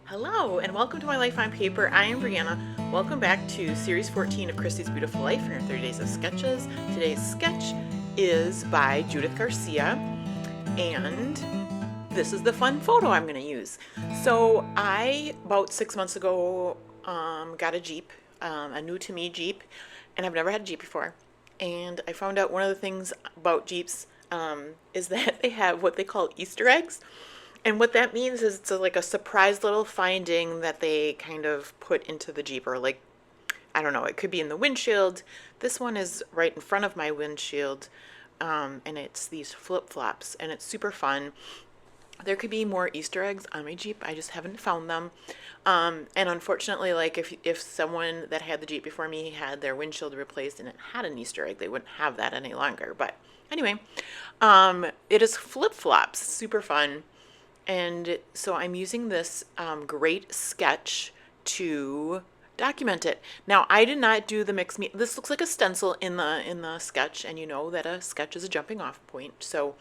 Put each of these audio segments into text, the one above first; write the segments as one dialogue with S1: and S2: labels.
S1: Hello and welcome to My Life on Paper. I am Brianna. Welcome back to Series 14 of Christy's Beautiful Life in her 30 Days of Sketches. Today's sketch is by Judith Garcia, and this is the fun photo I'm going to use. So I, about 6 months ago, got a Jeep, a new to me Jeep, and I've never had a Jeep before. And I found out one of the things about Jeeps is that they have what they call Easter eggs. And what that means is it's like a surprise little finding that they kind of put into the Jeep, or like, I don't know, it could be in the windshield. This one is right in front of my windshield, and it's these flip-flops, and it's super fun. There could be more Easter eggs on my Jeep. I just haven't found them. And unfortunately, like if someone that had the Jeep before me had their windshield replaced and it had an Easter egg, they wouldn't have that any longer. But anyway, it is flip-flops, super fun. And so I'm using this great sketch to document it. Now, I did not do the mixed media. This looks like a stencil in the sketch, and you know that a sketch is a jumping off point. So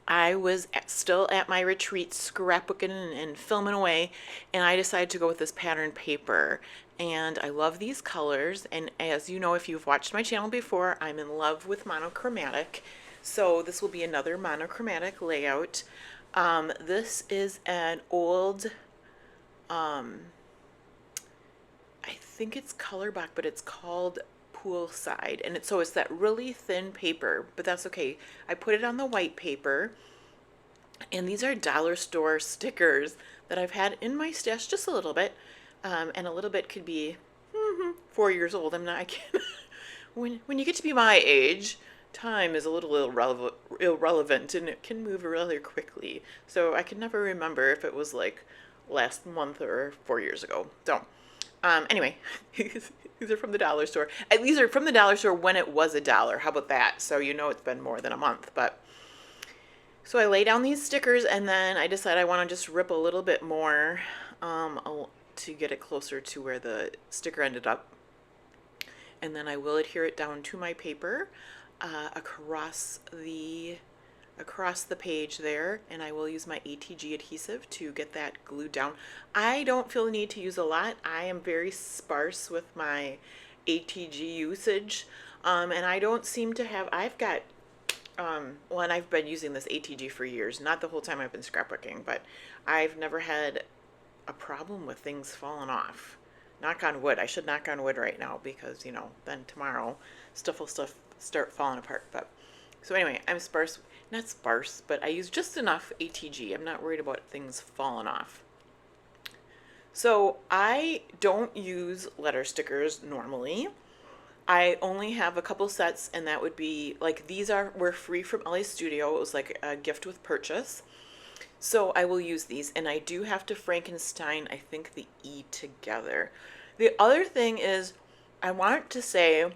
S1: I was still at my retreat scrapbooking and filming away, and I decided to go with this pattern paper. And I love these colors, and as you know, if you've watched my channel before, I'm in love with monochromatic. So this will be another monochromatic layout. This is an old, I think it's Colorbach, but it's called Poolside. And so it's that really thin paper, but that's okay. I put it on the white paper, and these are dollar store stickers that I've had in my stash just a little bit. And a little bit could be 4 years old. I'm not, I can't. When you get to be my age, time is a little irrelevant, and it can move really quickly. So I can never remember if it was like last month or 4 years ago. So anyway, these are from the dollar store. And these are from the dollar store when it was $1. How about that? So you know it's been more than a month. But so I lay down these stickers, and then I decide I want to just rip a little bit more to get it closer to where the sticker ended up. And then I will adhere it down to my paper across the page there, and I will use my ATG adhesive to get that glued down. I don't feel the need to use a lot. I am very sparse with my ATG usage, and I don't seem to have, I've got, well, and I've been using this ATG for years, not the whole time I've been scrapbooking, but I've never had a problem with things falling off. Knock on wood. I should knock on wood right now, because, you know, then tomorrow stuff will start falling apart. But so anyway, I'm sparse, not sparse, but I use just enough ATG. I'm not worried about things falling off. So I don't use letter stickers normally. I only have a couple sets, and that would be like, were free from LA Studio. It was like a gift with purchase. So I will use these, and I do have to Frankenstein, I think, the E together. The other thing is, I want to say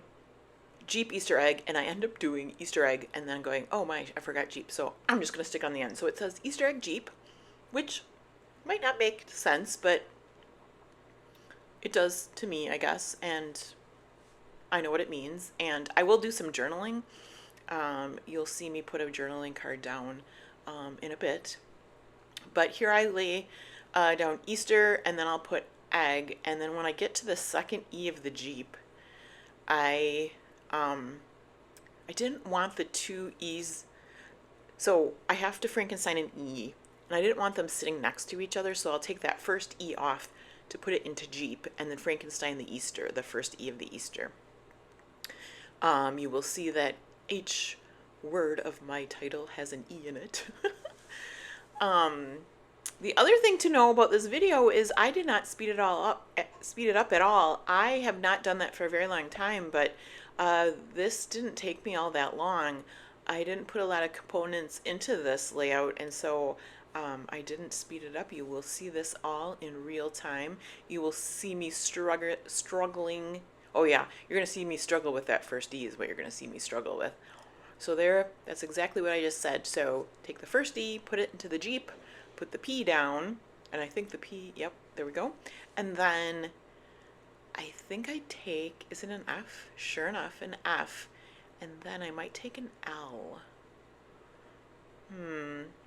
S1: Jeep Easter egg, and I end up doing Easter egg and then going, oh my, I forgot Jeep. So I'm just going to stick on the end. So it says Easter egg Jeep, which might not make sense, but it does to me, I guess, and I know what it means. And I will do some journaling. You'll see me put a journaling card down in a bit. But here I lay down Easter, and then I'll put egg, and then when I get to the second E of the Jeep, I didn't want the two E's, so I have to Frankenstein an E, and I didn't want them sitting next to each other, so I'll take that first E off to put it into Jeep, and then Frankenstein the Easter, the first E of the Easter. You will see that each word of my title has an E in it. The other thing to know about this video is I did not speed it up at all. I have not done that for a very long time, but this didn't take me all that long. I didn't put a lot of components into this layout, and so I didn't speed it up. You will see this all in real time. You will see me struggling. Oh yeah, you're going to see me struggle with that first E is what you're going to see me struggle with. So there, that's exactly what I just said. So take the first E, put it into the Jeep, put the P down, and I think the P, yep, there we go. And then I think I take, is it an F? Sure enough, an F. And then I might take an L.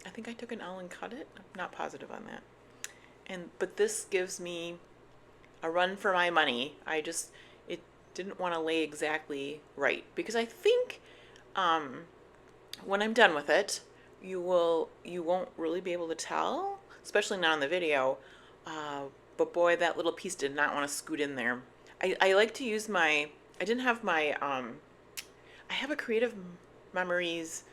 S1: I think I took an L and cut it. I'm not positive on that. but this gives me a run for my money. It didn't want to lay exactly right, because I think when I'm done with it, you won't really be able to tell, especially not in the video. But boy, that little piece did not want to scoot in there. I like to use I didn't have my, I have a Creative Memories,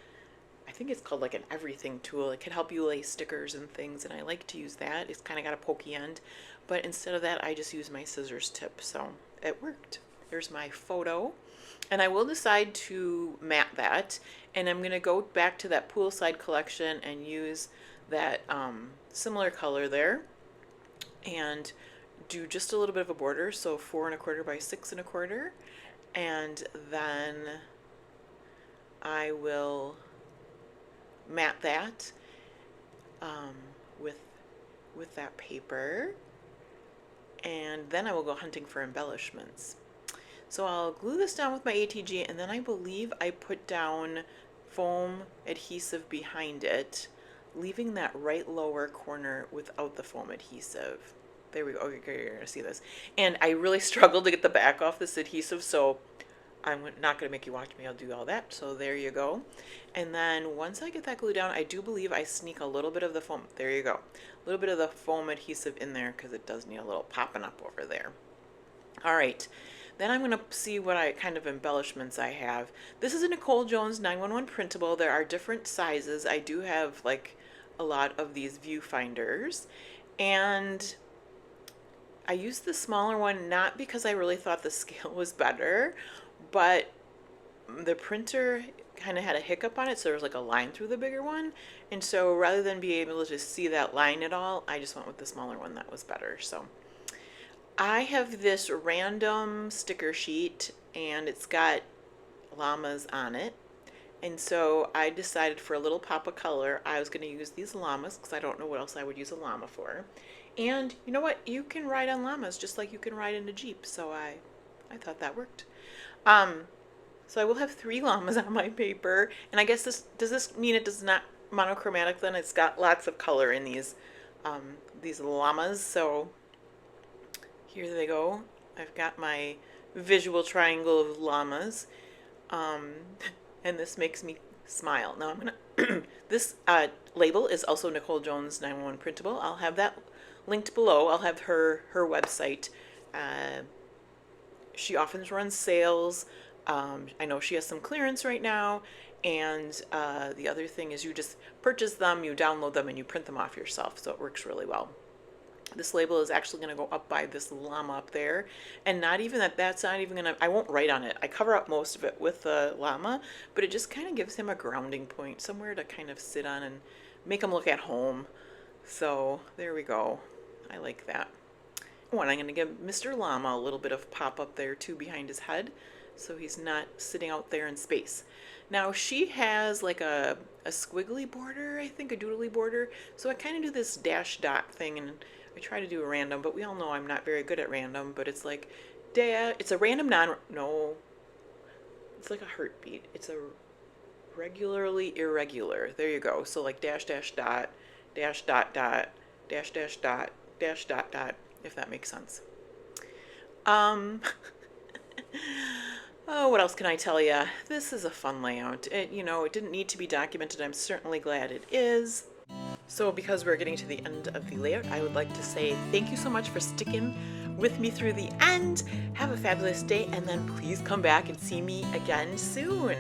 S1: I think it's called like an everything tool. It can help you lay stickers and things, and I like to use that. It's kind of got a pokey end, but instead of that, I just use my scissors tip, so it worked. There's my photo, and I will decide to matte that, and I'm going to go back to that poolside collection and use that similar color there, and do just a little bit of a border, so 4 1/4 by 6 1/4, and then I will matte that with that paper, and then I will go hunting for embellishments. So I'll glue this down with my ATG, and then I believe I put down foam adhesive behind it, leaving that right lower corner without the foam adhesive. There we go. Okay, you're gonna see this. And I really struggled to get the back off this adhesive, so I'm not going to make you watch me. I'll do all that. So there you go. And then once I get that glue down, I do believe I sneak a little bit of the foam. There you go. A little bit of the foam adhesive in there, because it does need a little popping up over there. All right. Then I'm going to see what kind of embellishments I have. This is a Nicole Jones 911 printable. There are different sizes. I do have like a lot of these viewfinders. And I used the smaller one not because I really thought the scale was better, but the printer kind of had a hiccup on it, so there was like a line through the bigger one, and so rather than be able to just see that line at all, I just went with the smaller one. That was better. So I have this random sticker sheet, and it's got llamas on it, and so I decided for a little pop of color I was going to use these llamas, because I don't know what else I would use a llama for. And you know what, you can ride on llamas just like you can ride in a Jeep, so I thought that worked. So I will have 3 llamas on my paper, and I guess does this mean it does not monochromatic then? It's got lots of color in these llamas, so here they go. I've got my visual triangle of llamas, and this makes me smile. Now I'm gonna, this label is also Nicole Jones 911 printable. I'll have that linked below. I'll have her website. She often runs sales. I know she has some clearance right now, and the other thing is you just purchase them, you download them, and you print them off yourself, so it works really well. This label is actually going to go up by this llama up there, and not even that's not even going to, I won't write on it. I cover up most of it with the llama, but it just kind of gives him a grounding point, somewhere to kind of sit on and make him look at home. So there we go. I like that. Oh, and I'm going to give Mr. Llama a little bit of pop up there too behind his head, so he's not sitting out there in space. Now she has like a squiggly border, I think, a doodly border, so I kind of do this dash dot thing, and I try to do a random, but we all know I'm not very good at random, but it's like, it's a random no, it's like a heartbeat. It's a regularly irregular. There you go. So like dash dash dot, dash dot dot, dash dash dot, dash dot dot, if that makes sense. Oh, what else can I tell you? This is a fun layout. It didn't need to be documented. I'm certainly glad it is. So because we're getting to the end of the layout, I would like to say thank you so much for sticking with me through the end. Have a fabulous day, and then please come back and see me again soon.